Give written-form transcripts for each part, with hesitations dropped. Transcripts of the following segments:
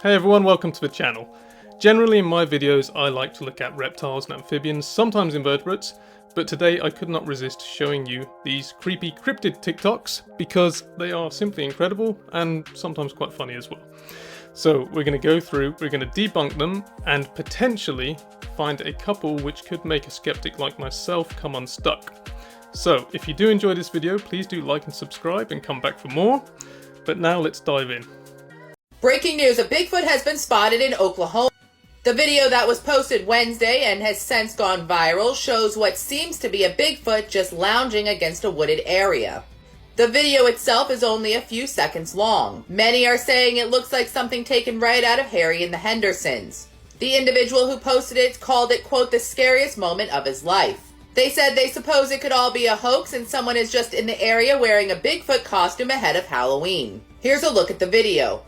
Hey everyone, welcome to the channel. Generally in my videos I like to look at reptiles and amphibians, sometimes invertebrates, but today I could not resist showing you these creepy cryptid TikToks because they are simply incredible and sometimes quite funny as well. So we're going to go through, we're going to debunk them and potentially find a couple which could make a skeptic like myself come unstuck. So if you do enjoy this video, please do like and subscribe and come back for more. But now let's dive in. Breaking news, a Bigfoot has been spotted in Oklahoma. The video that was posted Wednesday and has since gone viral shows what seems to be a Bigfoot just lounging against a wooded area. The video itself is only a few seconds long. Many are saying it looks like something taken right out of Harry and the Hendersons. The individual who posted it called it, quote, the scariest moment of his life. They said they suppose it could all be a hoax and someone is just in the area wearing a Bigfoot costume ahead of Halloween. Here's a look at the video.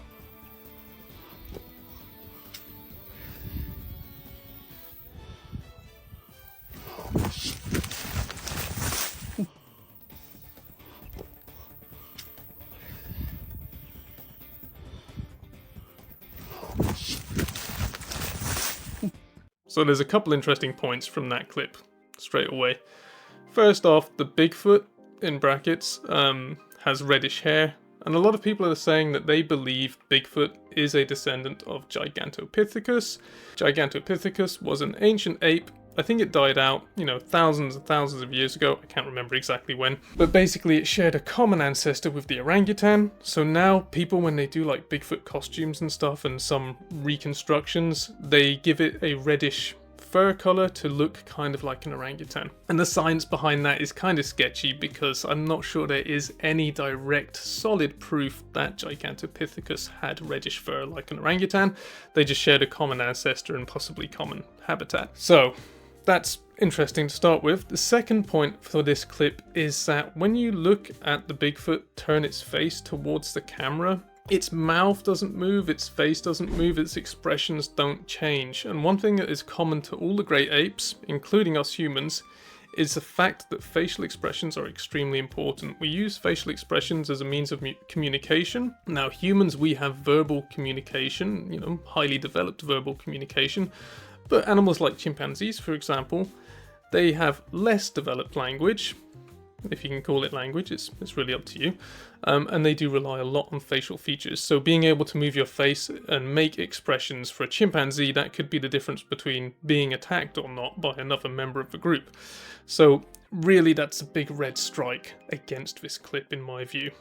So there's a couple interesting points from that clip straight away. First off, the Bigfoot, in brackets, has reddish hair, and a lot of people are saying that they believe Bigfoot is a descendant of Gigantopithecus. Gigantopithecus was an ancient ape. I think it died out, thousands and thousands of years ago. I can't remember exactly when. But basically it shared a common ancestor with the orangutan. So now people, when they do like Bigfoot costumes and stuff and some reconstructions, they give it a reddish fur color to look kind of like an orangutan. And the science behind that is kind of sketchy because I'm not sure there is any direct solid proof that Gigantopithecus had reddish fur like an orangutan. They just shared a common ancestor and possibly common habitat. So that's interesting to start with. The second point for this clip is that when you look at the Bigfoot turn its face towards the camera, its mouth doesn't move, its face doesn't move, its expressions don't change. And one thing that is common to all the great apes, including us humans, is the fact that facial expressions are extremely important. We use facial expressions as a means of communication. Now humans, we have verbal communication, highly developed verbal communication. But animals like chimpanzees, for example, they have less developed language, if you can call it language, it's really up to you, and they do rely a lot on facial features. So being able to move your face and make expressions for a chimpanzee, that could be the difference between being attacked or not by another member of the group. So really that's a big red strike against this clip in my view.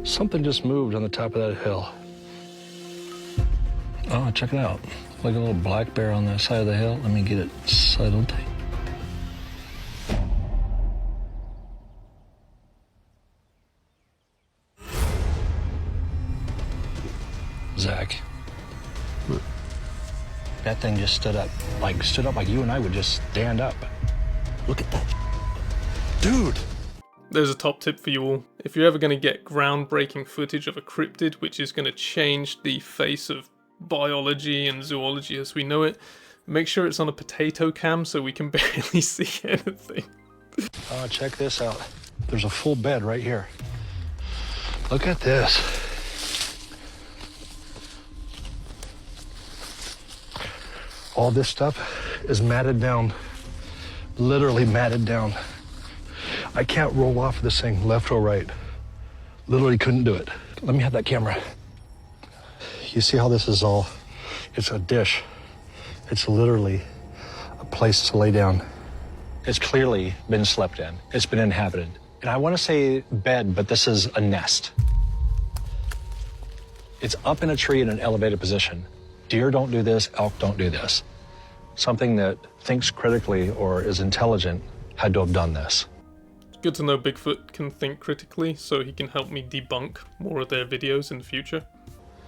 Something just moved on the top of that hill. Oh, check it out. Like a little black bear on the side of the hill. Let me get it settled. Zach. What? That thing just stood up like you and I would just stand up. Look at that. Dude! There's a top tip for you all. If you're ever going to get groundbreaking footage of a cryptid, which is going to change the face of biology and zoology as we know it, make sure it's on a potato cam so we can barely see anything. Oh, check this out. There's a full bed right here. Look at this. All this stuff is matted down, literally matted down. I can't roll off this thing left or right. Literally couldn't do it. Let me have that camera. You see how this is all, it's a dish. It's literally a place to lay down. It's clearly been slept in. It's been inhabited. And I want to say bed, but this is a nest. It's up in a tree in an elevated position. Deer don't do this, elk don't do this. Something that thinks critically or is intelligent had to have done this. It's good to know Bigfoot can think critically so he can help me debunk more of their videos in the future.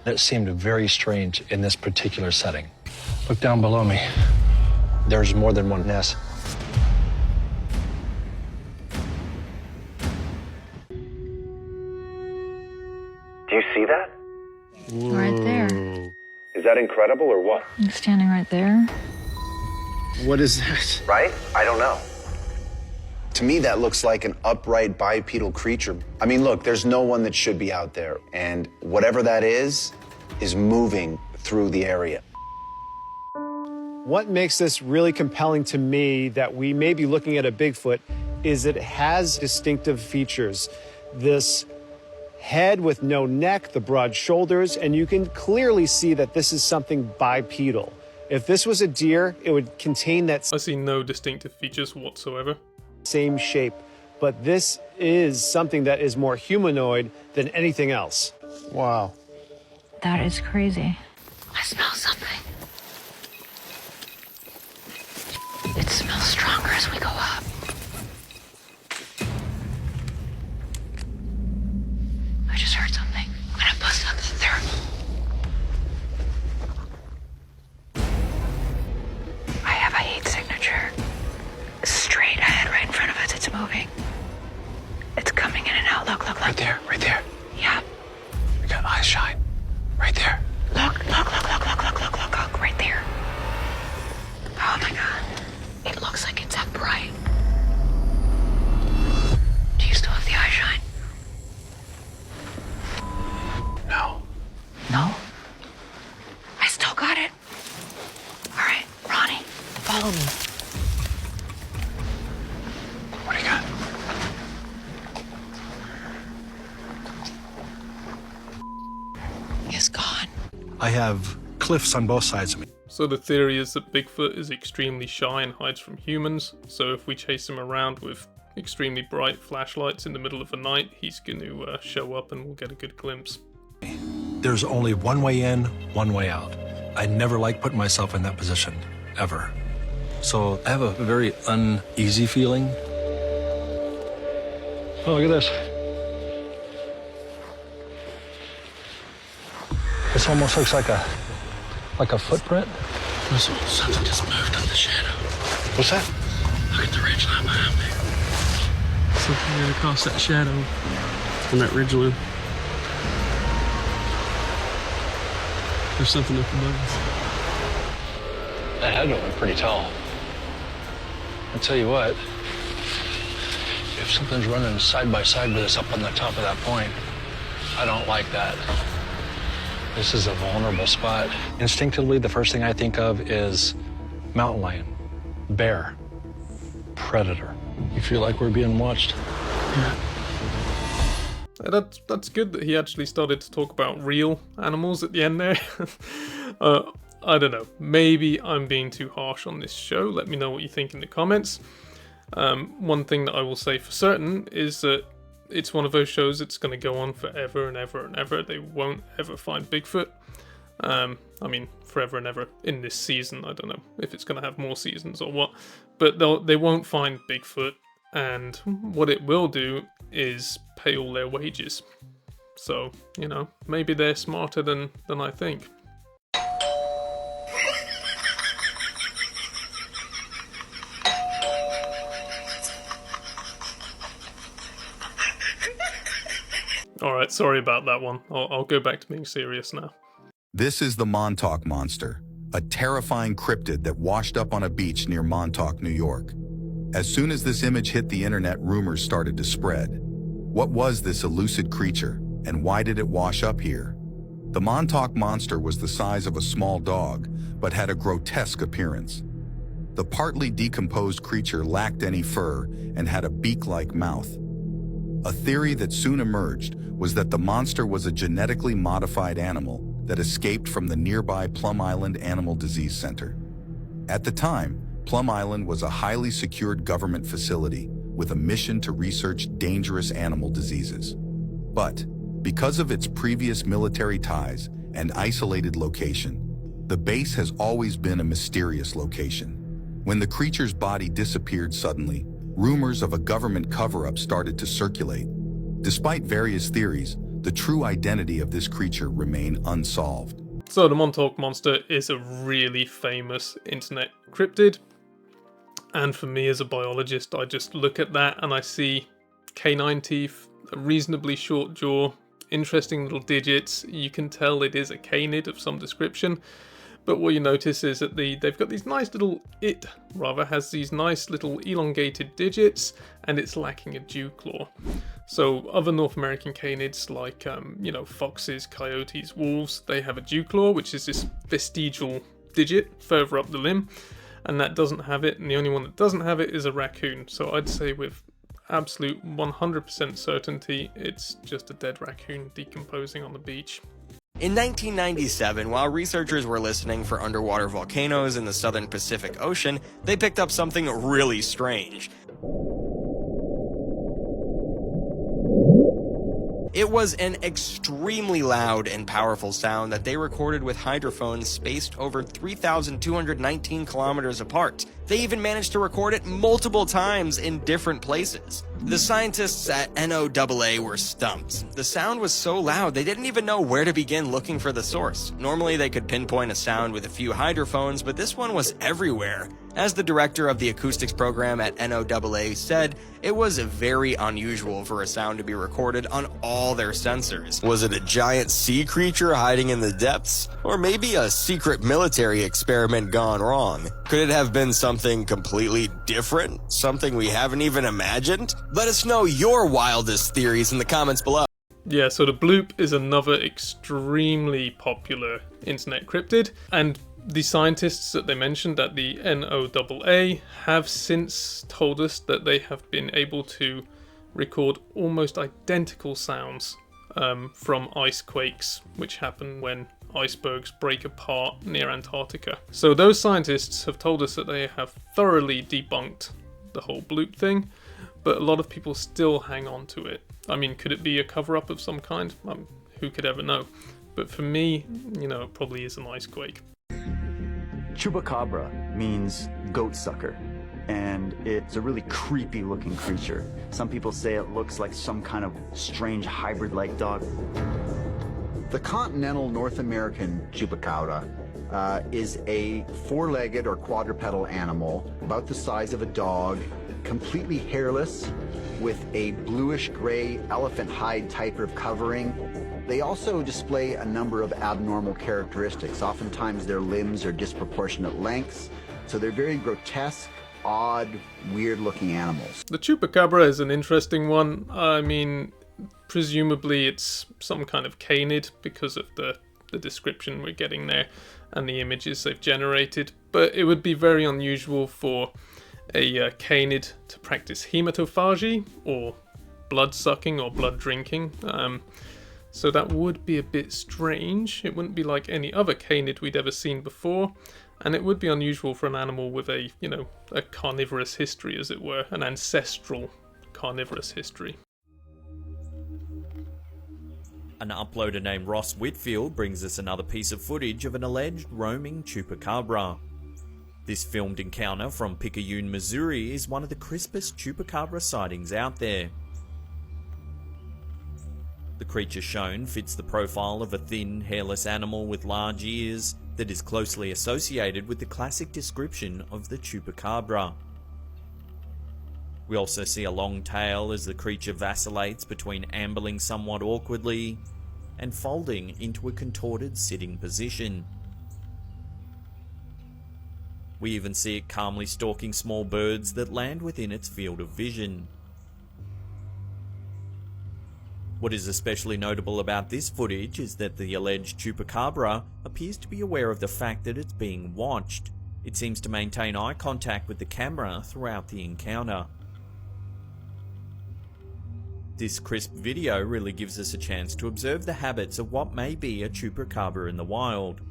It seemed very strange in this particular setting. Look down below me. There's more than one nest. Do you see that? Right there. Is that incredible or what? I'm standing right there. What is that? Right? I don't know. To me, that looks like an upright bipedal creature. I mean, look, there's no one that should be out there. And whatever that is moving through the area. What makes this really compelling to me that we may be looking at a Bigfoot is it has distinctive features. This head with no neck, the broad shoulders, and you can clearly see that this is something bipedal. If this was a deer, it would contain that I see no distinctive features whatsoever. same shape, but this is something that is more humanoid than anything else. Wow. That is crazy. I smell something. It smells stronger as we go up. I just heard something. I'm gonna bust up the thermal. I have a heat signature. Straight ahead, right in front of us. It's moving. It's coming in and out. Look, look, look. Right there, right there. Yeah. We got eye shine. Right there. Look, look, look, look, look, look, look, look, look. Right there. Oh my God. It looks like it's that bright. Do you still have the eye shine? No. No? I still got it. All right, Ronnie, follow me. What do you got? It's gone. I have cliffs on both sides of me. So the theory is that Bigfoot is extremely shy and hides from humans, so if we chase him around with extremely bright flashlights in the middle of the night, he's going to show up and we'll get a good glimpse. There's only one way in, one way out. I never like putting myself in that position, ever. So I have a very uneasy feeling. Oh, look at this. This almost looks like a footprint. Something just moved on the shadow. What's that? Look at the ridge line behind me. Something ran across that shadow on that ridge line. There's something up above us. That had to have been pretty tall. I'll tell you what, if something's running side by side with us up on the top of that point, I don't like that. This is a vulnerable spot. Instinctively, the first thing I think of is mountain lion, bear, predator. You feel like we're being watched? Yeah. That's good that he actually started to talk about real animals at the end there. I don't know, maybe I'm being too harsh on this show. Let me know what you think in the comments. One thing that I will say for certain is that it's one of those shows that's going to go on forever and ever and ever. They won't ever find Bigfoot. I mean, forever and ever in this season. I don't know if it's going to have more seasons or what. But they won't find Bigfoot. And what it will do is pay all their wages. So, you know, maybe they're smarter than I think. Alright, sorry about that one. I'll go back to being serious now. This is the Montauk Monster, a terrifying cryptid that washed up on a beach near Montauk, New York. As soon as this image hit the internet, rumors started to spread. What was this elusive creature, and why did it wash up here? The Montauk Monster was the size of a small dog, but had a grotesque appearance. The partly decomposed creature lacked any fur and had a beak-like mouth. A theory that soon emerged was that the monster was a genetically modified animal that escaped from the nearby Plum Island Animal Disease Center. At the time, Plum Island was a highly secured government facility with a mission to research dangerous animal diseases. But because of its previous military ties and isolated location, the base has always been a mysterious location. When the creature's body disappeared suddenly, rumors of a government cover-up started to circulate. Despite various theories, the true identity of this creature remained unsolved. So the Montauk Monster is a really famous internet cryptid. And for me as a biologist, I just look at that and I see canine teeth, a reasonably short jaw, interesting little digits. You can tell it is a canid of some description. But what you notice is that they've got these nice little, it rather has these nice little elongated digits, and it's lacking a dew claw. So other North American canids like, you know, foxes, coyotes, wolves, they have a dew claw, which is this vestigial digit further up the limb, and that doesn't have it, and the only one that doesn't have it is a raccoon. So I'd say with absolute 100% certainty, it's just a dead raccoon decomposing on the beach. In 1997, while researchers were listening for underwater volcanoes in the southern Pacific Ocean, they picked up something really strange. It was an extremely loud and powerful sound that they recorded with hydrophones spaced over 3,219 kilometers apart. They even managed to record it multiple times in different places. The scientists at NOAA were stumped. The sound was so loud they didn't even know where to begin looking for the source. Normally they could pinpoint a sound with a few hydrophones, but this one was everywhere. As the director of the acoustics program at NOAA said, it was very unusual for a sound to be recorded on all their sensors. Was it a giant sea creature hiding in the depths? Or maybe a secret military experiment gone wrong? Could it have been something completely different? Something we haven't even imagined? Let us know your wildest theories in the comments below. Yeah, so the bloop is another extremely popular internet cryptid, and the scientists that they mentioned at the NOAA have since told us that they have been able to record almost identical sounds from ice quakes, which happen when icebergs break apart near Antarctica. So those scientists have told us that they have thoroughly debunked the whole bloop thing, but a lot of people still hang on to it. I mean, could it be a cover-up of some kind? Who could ever know? But for me, you know, it probably is an ice quake. Chupacabra means goat sucker, and it's a really creepy looking creature. Some people say it looks like some kind of strange hybrid-like dog. The continental North American chupacabra is a four-legged or quadrupedal animal about the size of a dog, completely hairless, with a bluish-gray elephant hide type of covering. They also display a number of abnormal characteristics. Oftentimes their limbs are disproportionate lengths, so they're very grotesque, odd, weird-looking animals. The chupacabra is an interesting one. I mean, presumably it's some kind of canid because of the description we're getting there and the images they've generated, but it would be very unusual for a canid to practice hematophagy, or blood sucking or blood drinking. So that would be a bit strange. It wouldn't be like any other canid we'd ever seen before, and it would be unusual for an animal with a, you know, a carnivorous history, as it were, an ancestral carnivorous history. An uploader named Ross Whitfield brings us another piece of footage of an alleged roaming chupacabra. This filmed encounter from Picayune, Missouri is one of the crispest chupacabra sightings out there. The creature shown fits the profile of a thin, hairless animal with large ears that is closely associated with the classic description of the chupacabra. We also see a long tail as the creature vacillates between ambling somewhat awkwardly and folding into a contorted sitting position. We even see it calmly stalking small birds that land within its field of vision. What is especially notable about this footage is that the alleged chupacabra appears to be aware of the fact that it's being watched. It seems to maintain eye contact with the camera throughout the encounter. This crisp video really gives us a chance to observe the habits of what may be a chupacabra in the wild.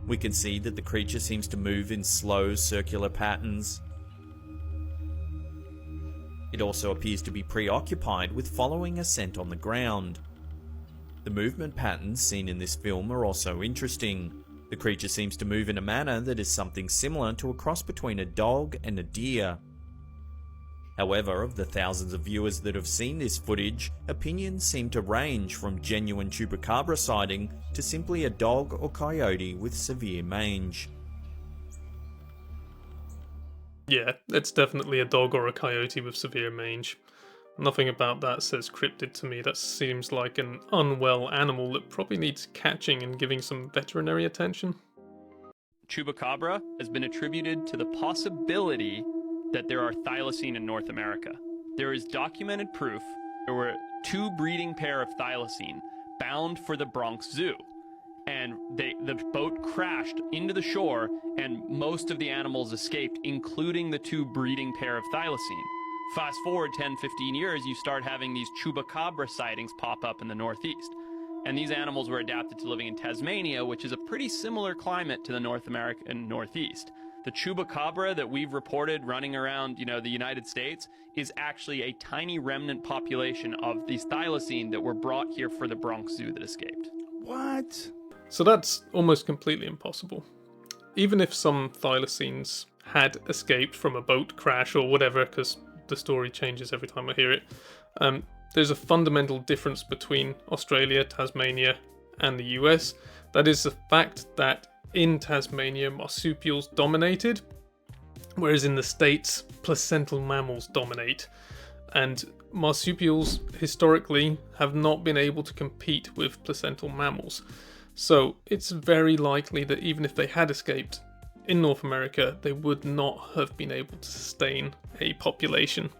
We can see that the creature seems to move in slow circular patterns. It also appears to be preoccupied with following a scent on the ground. The movement patterns seen in this film are also interesting. The creature seems to move in a manner that is something similar to a cross between a dog and a deer. However, of the thousands of viewers that have seen this footage, opinions seem to range from genuine chupacabra sighting to simply a dog or coyote with severe mange. Yeah, it's definitely a dog or a coyote with severe mange. Nothing about that says cryptid to me. That seems like an unwell animal that probably needs catching and giving some veterinary attention. chupacabra has been attributed to the possibility that there are thylacine in North America. There is documented proof there were 2 breeding pair of thylacine bound for the Bronx Zoo. And the boat crashed into the shore, and most of the animals escaped, including the 2 breeding pair of thylacine. Fast forward 10, 15 years, you start having these chupacabra sightings pop up in the Northeast. And these animals were adapted to living in Tasmania, which is a pretty similar climate to the North American Northeast. The chupacabra that we've reported running around, the United States is actually a tiny remnant population of these thylacine that were brought here for the Bronx Zoo that escaped. What? So that's almost completely impossible. Even if some thylacines had escaped from a boat crash or whatever, because the story changes every time I hear it, there's a fundamental difference between Australia, Tasmania, and the US. That is the fact that in Tasmania, marsupials dominated, whereas in the States, placental mammals dominate. And marsupials, historically, have not been able to compete with placental mammals. So it's very likely that even if they had escaped in North America, they would not have been able to sustain a population,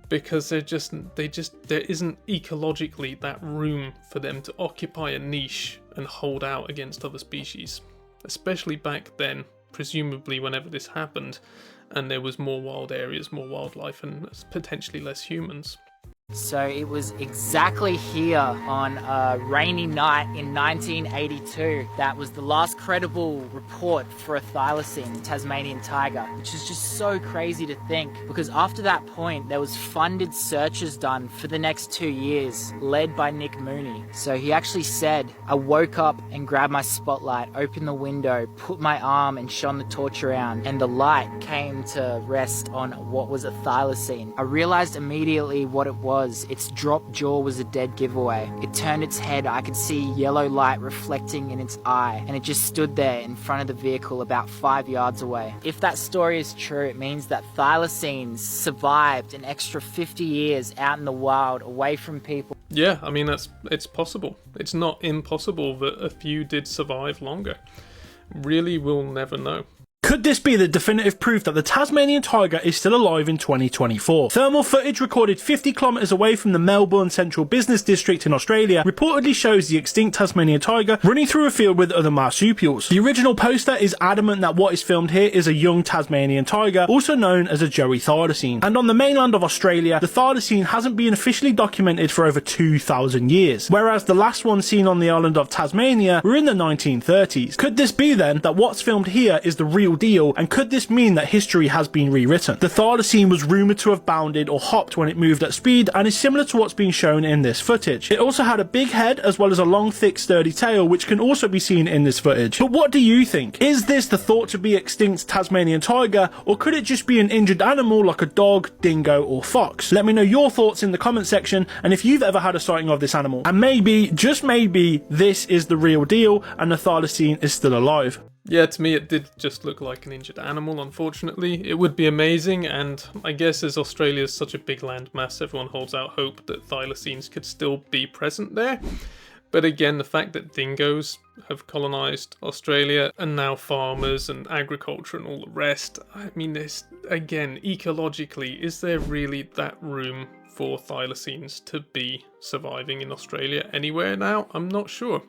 because there isn't ecologically that room for them to occupy a niche and hold out against other species. Especially back then, presumably whenever this happened, and there was more wild areas, more wildlife, and potentially less humans. So it was exactly here on a rainy night in 1982 that was the last credible report for a thylacine, Tasmanian tiger, which is just so crazy to think, because after that point there was funded searches done for the next 2 years, led by Nick Mooney. So he actually said, I woke up and grabbed my spotlight, opened the window, put my arm and shone the torch around, and the light came to rest on what was a thylacine. I realized immediately what it was. Its dropped jaw was a dead giveaway. It turned its head, I could see yellow light reflecting in its eye, and it just stood there in front of the vehicle about 5 yards away. If that story is true, it means that thylacines survived an extra 50 years out in the wild, away from people. Yeah, I mean, it's possible. It's not impossible that a few did survive longer. Really, we'll never know. Could this be the definitive proof that the Tasmanian tiger is still alive in 2024? Thermal footage recorded 50 kilometres away from the Melbourne Central Business District in Australia reportedly shows the extinct Tasmanian tiger running through a field with other marsupials. The original poster is adamant that what is filmed here is a young Tasmanian tiger, also known as a Joey thylacine. And on the mainland of Australia, the thylacine hasn't been officially documented for over 2,000 years, whereas the last one seen on the island of Tasmania were in the 1930s. Could this be then that what's filmed here is the real deal, and could this mean that history has been rewritten? The thylacine was rumoured to have bounded or hopped when it moved at speed, and is similar to what's being shown in this footage. It also had a big head as well as a long, thick, sturdy tail, which can also be seen in this footage. But what do you think? Is this the thought to be extinct Tasmanian tiger, or could it just be an injured animal like a dog, dingo, or fox? Let me know your thoughts in the comment section, and if you've ever had a sighting of this animal. And maybe, just maybe, this is the real deal and the thylacine is still alive. Yeah, to me it did just look like an injured animal, unfortunately. It would be amazing, and I guess as Australia's such a big landmass, everyone holds out hope that thylacines could still be present there. But again, the fact that dingoes have colonised Australia, and now farmers and agriculture and all the rest, I mean, there's, again, ecologically, is there really that room for thylacines to be surviving in Australia anywhere now? I'm not sure.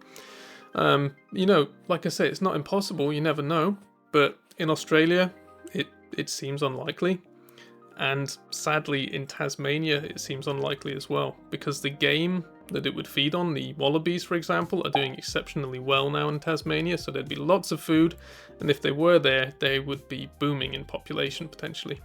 Like I say, it's not impossible, you never know, but in Australia, it seems unlikely, and sadly in Tasmania it seems unlikely as well, because the game that it would feed on, the wallabies for example, are doing exceptionally well now in Tasmania, so there'd be lots of food, and if they were there, they would be booming in population potentially.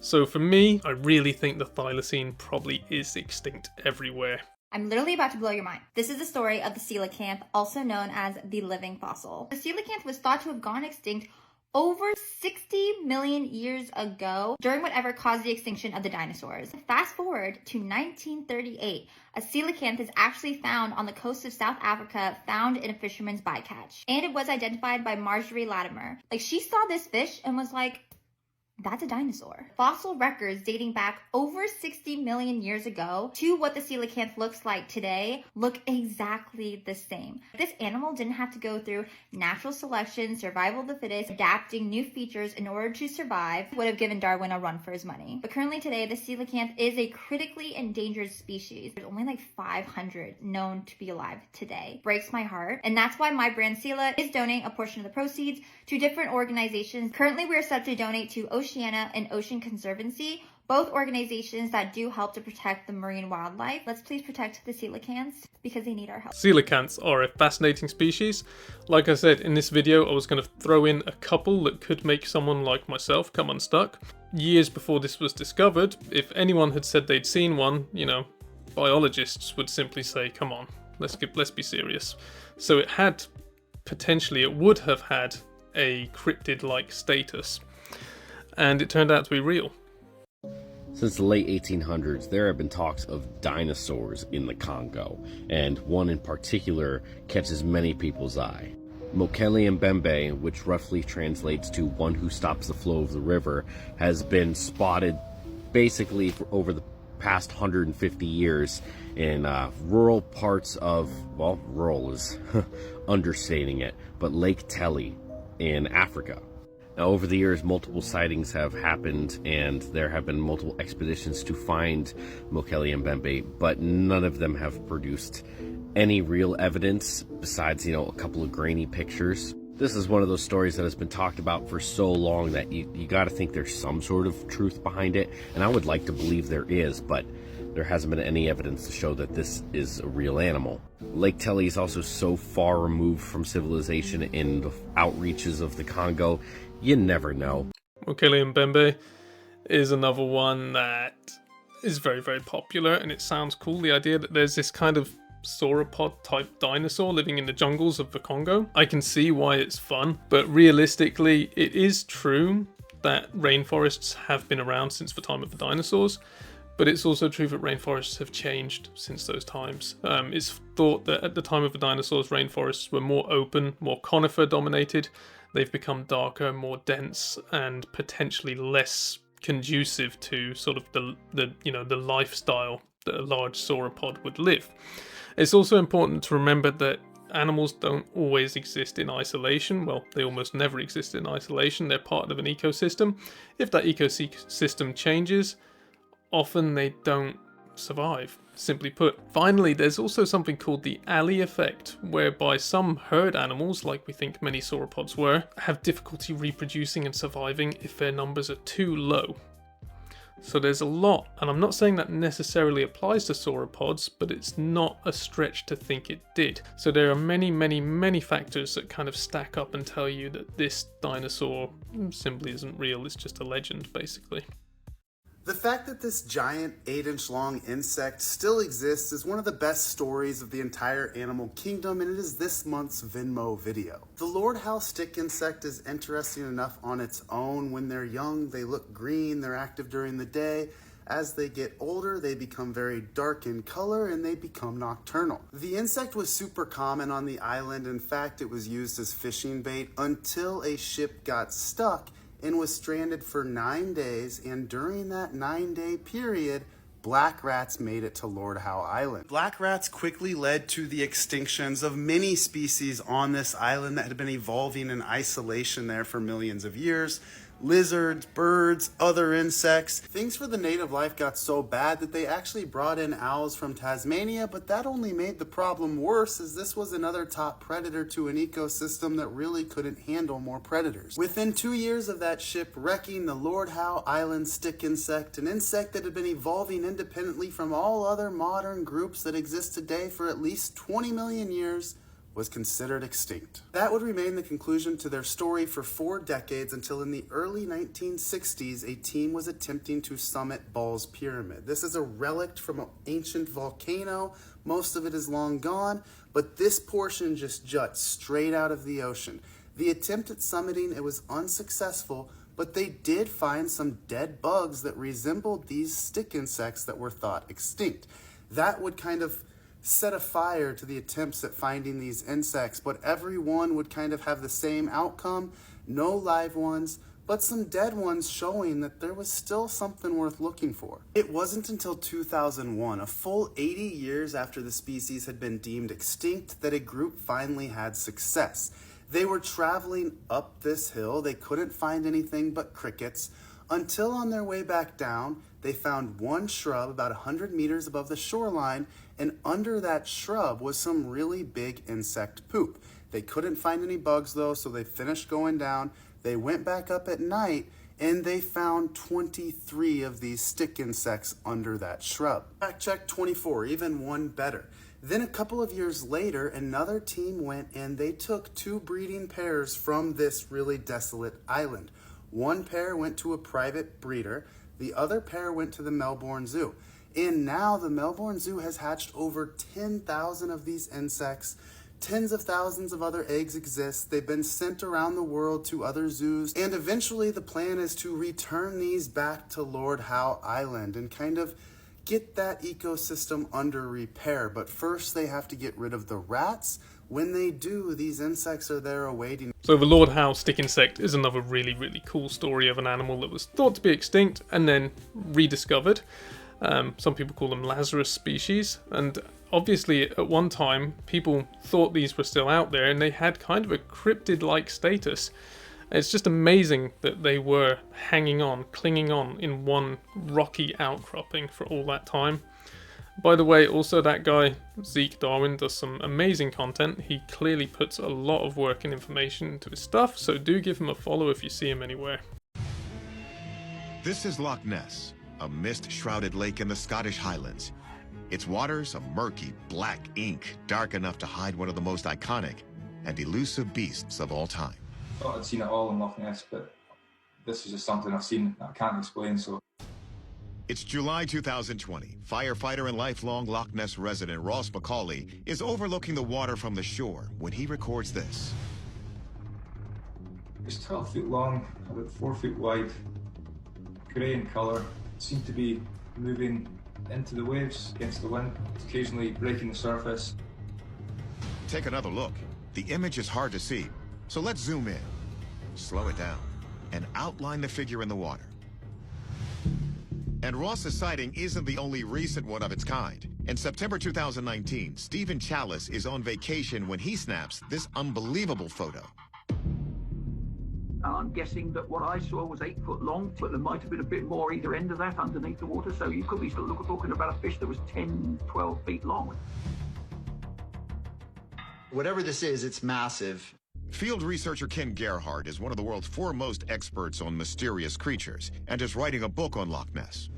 So for me, I really think the thylacine probably is extinct everywhere. I'm literally about to blow your mind. This is the story of the coelacanth, also known as the living fossil. The coelacanth was thought to have gone extinct over 60 million years ago during whatever caused the extinction of the dinosaurs. Fast forward to 1938, a coelacanth is actually found on the coast of South Africa, found in a fisherman's bycatch. And it was identified by Marjorie Latimer. Like, she saw this fish and was like, That's a dinosaur. Fossil records dating back over 60 million years ago to what the coelacanth looks like today look exactly the same. This animal didn't have to go through natural selection, survival of the fittest, adapting new features in order to survive. Would have given Darwin a run for his money. But currently today, the coelacanth is a critically endangered species. There's only like 500 known to be alive today. Breaks my heart. And that's why my brand Sela is donating a portion of the proceeds to different organizations. Currently, we are set to donate to Oceana and Ocean Conservancy, both organizations that do help to protect the marine wildlife. Let's please protect the coelacanths because they need our help. Coelacanths are a fascinating species. Like I said, in this video I was going to throw in a couple that could make someone like myself come unstuck. Years before this was discovered, if anyone had said they'd seen one, you know, biologists would simply say, come on, let's be serious. So it would have had a cryptid-like status. And it turned out to be real. Since the late 1800s, there have been talks of dinosaurs in the Congo, and one in particular catches many people's eye. Mokele Mbembe, which roughly translates to one who stops the flow of the river, has been spotted basically for over the past 150 years in rural parts of, well, rural is understating it, but Lake Tele in Africa. Now, over the years, multiple sightings have happened, and there have been multiple expeditions to find Mokele Mbembe, but none of them have produced any real evidence besides, a couple of grainy pictures. This is one of those stories that has been talked about for so long that you gotta think there's some sort of truth behind it, and I would like to believe there is, but there hasn't been any evidence to show that this is a real animal. Lake Tele is also so far removed from civilization in the outreaches of the Congo, you never know. Mokele Mbembe is another one that is very, very popular, and it sounds cool. The idea that there's this kind of sauropod type dinosaur living in the jungles of the Congo. I can see why it's fun, but realistically, it is true that rainforests have been around since the time of the dinosaurs. But it's also true that rainforests have changed since those times. It's thought that at the time of the dinosaurs, rainforests were more open, more conifer dominated. They've become darker, more dense, and potentially less conducive to sort of the lifestyle that a large sauropod would live. It's also important to remember that animals don't always exist in isolation. Well, they almost never exist in isolation. They're part of an ecosystem. If that ecosystem changes, often they don't survive, simply put. Finally, there's also something called the alley effect, whereby some herd animals, like we think many sauropods were, have difficulty reproducing and surviving if their numbers are too low. So there's a lot, and I'm not saying that necessarily applies to sauropods, but it's not a stretch to think it did. So there are many, many, many factors that kind of stack up and tell you that this dinosaur simply isn't real, it's just a legend, basically. The fact that this giant 8-inch long insect still exists is one of the best stories of the entire animal kingdom, and it is this month's Venmo video. The Lord Howe stick insect is interesting enough on its own. When they're young, they look green, they're active during the day. As they get older, they become very dark in color and they become nocturnal. The insect was super common on the island. In fact, it was used as fishing bait until a ship got stuck and was stranded for 9 days, and during that 9-day period, black rats made it to Lord Howe Island. Black rats quickly led to the extinctions of many species on this island that had been evolving in isolation there for millions of years. Lizards, birds, other insects. Things for the native life got so bad that they actually brought in owls from Tasmania, but that only made the problem worse, as this was another top predator to an ecosystem that really couldn't handle more predators. Within 2 years of that ship wrecking, the Lord Howe Island stick insect, an insect that had been evolving independently from all other modern groups that exist today for at least 20 million years, was considered extinct. That would remain the conclusion to their story for 4 decades until in the early 1960s, a team was attempting to summit Ball's Pyramid. This is a relic from an ancient volcano. Most of it is long gone, but this portion just juts straight out of the ocean. The attempt at summiting, it was unsuccessful, but they did find some dead bugs that resembled these stick insects that were thought extinct. That would kind of set a fire to the attempts at finding these insects, but every one would kind of have the same outcome. No live ones, but some dead ones showing that there was still something worth looking for. It wasn't until 2001, a full 80 years after the species had been deemed extinct, that a group finally had success. They were traveling up this hill, they couldn't find anything but crickets, until on their way back down, they found one shrub about 100 meters above the shoreline, and under that shrub was some really big insect poop. They couldn't find any bugs though, so they finished going down. They went back up at night, and they found 23 of these stick insects under that shrub. Fact check 24, even one better. Then a couple of years later, another team went and they took 2 breeding pairs from this really desolate island. One pair went to a private breeder, the other pair went to the Melbourne Zoo. And now the Melbourne Zoo has hatched over 10,000 of these insects. Tens of thousands of other eggs exist. They've been sent around the world to other zoos. And eventually the plan is to return these back to Lord Howe Island and kind of get that ecosystem under repair. But first they have to get rid of the rats. When they do, these insects are there awaiting. So the Lord Howe stick insect is another really, really cool story of an animal that was thought to be extinct and then rediscovered. Some people call them Lazarus species, and obviously at one time people thought these were still out there and they had kind of a cryptid-like status. It's just amazing that they were hanging on, clinging on in one rocky outcropping for all that time. By the way, also that guy, Zeke Darwin, does some amazing content. He clearly puts a lot of work and information into his stuff, so do give him a follow if you see him anywhere. This is Loch Ness, a mist-shrouded lake in the Scottish Highlands. Its waters a murky, black ink, dark enough to hide one of the most iconic and elusive beasts of all time. I thought I'd seen it all in Loch Ness, but this is just something I've seen that I can't explain, so... It's July 2020. Firefighter and lifelong Loch Ness resident Ross McCauley is overlooking the water from the shore when he records this. It's 12 feet long, about 4 feet wide, grey in colour. It seemed to be moving into the waves against the wind, occasionally breaking the surface. Take another look. The image is hard to see, so let's zoom in, slow it down, and outline the figure in the water. And Ross's sighting isn't the only recent one of its kind. In September 2019, Stephen Chalice is on vacation when he snaps this unbelievable photo. I'm guessing that what I saw was 8 foot long, but there might have been a bit more either end of that underneath the water, so you could be talking about a fish that was 10, 12 feet long. Whatever this is, it's massive. Field researcher Ken Gerhardt is one of the world's foremost experts on mysterious creatures and is writing a book on Loch Ness.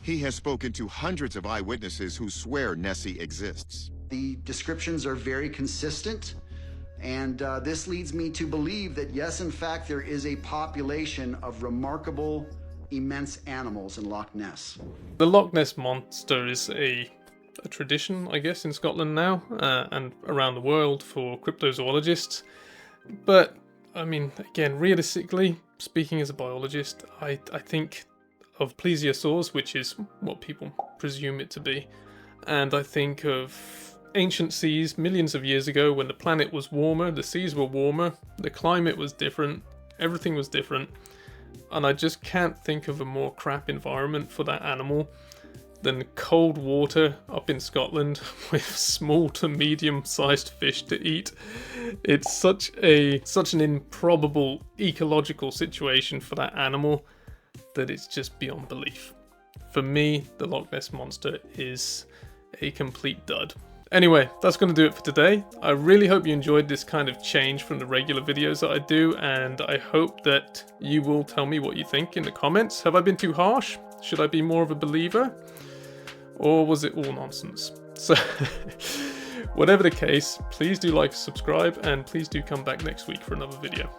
He has spoken to hundreds of eyewitnesses who swear Nessie exists. The descriptions are very consistent, and this leads me to believe that yes, in fact, there is a population of remarkable, immense animals in Loch Ness. The Loch Ness Monster is a tradition, I guess, in Scotland now and around the world for cryptozoologists. But, I mean, again, realistically, speaking as a biologist, I think of plesiosaurs, which is what people presume it to be, and I think of ancient seas millions of years ago when the planet was warmer, the seas were warmer, the climate was different, everything was different, and I just can't think of a more crap environment for that animal than cold water up in Scotland with small to medium-sized fish to eat. It's such an improbable ecological situation for that animal that it's just beyond belief. For me, the Loch Ness Monster is a complete dud. Anyway, that's going to do it for today. I really hope you enjoyed this kind of change from the regular videos that I do, and I hope that you will tell me what you think in the comments. Have I been too harsh? Should I be more of a believer? Or was it all nonsense? So, whatever the case, please do like and subscribe, and please do come back next week for another video.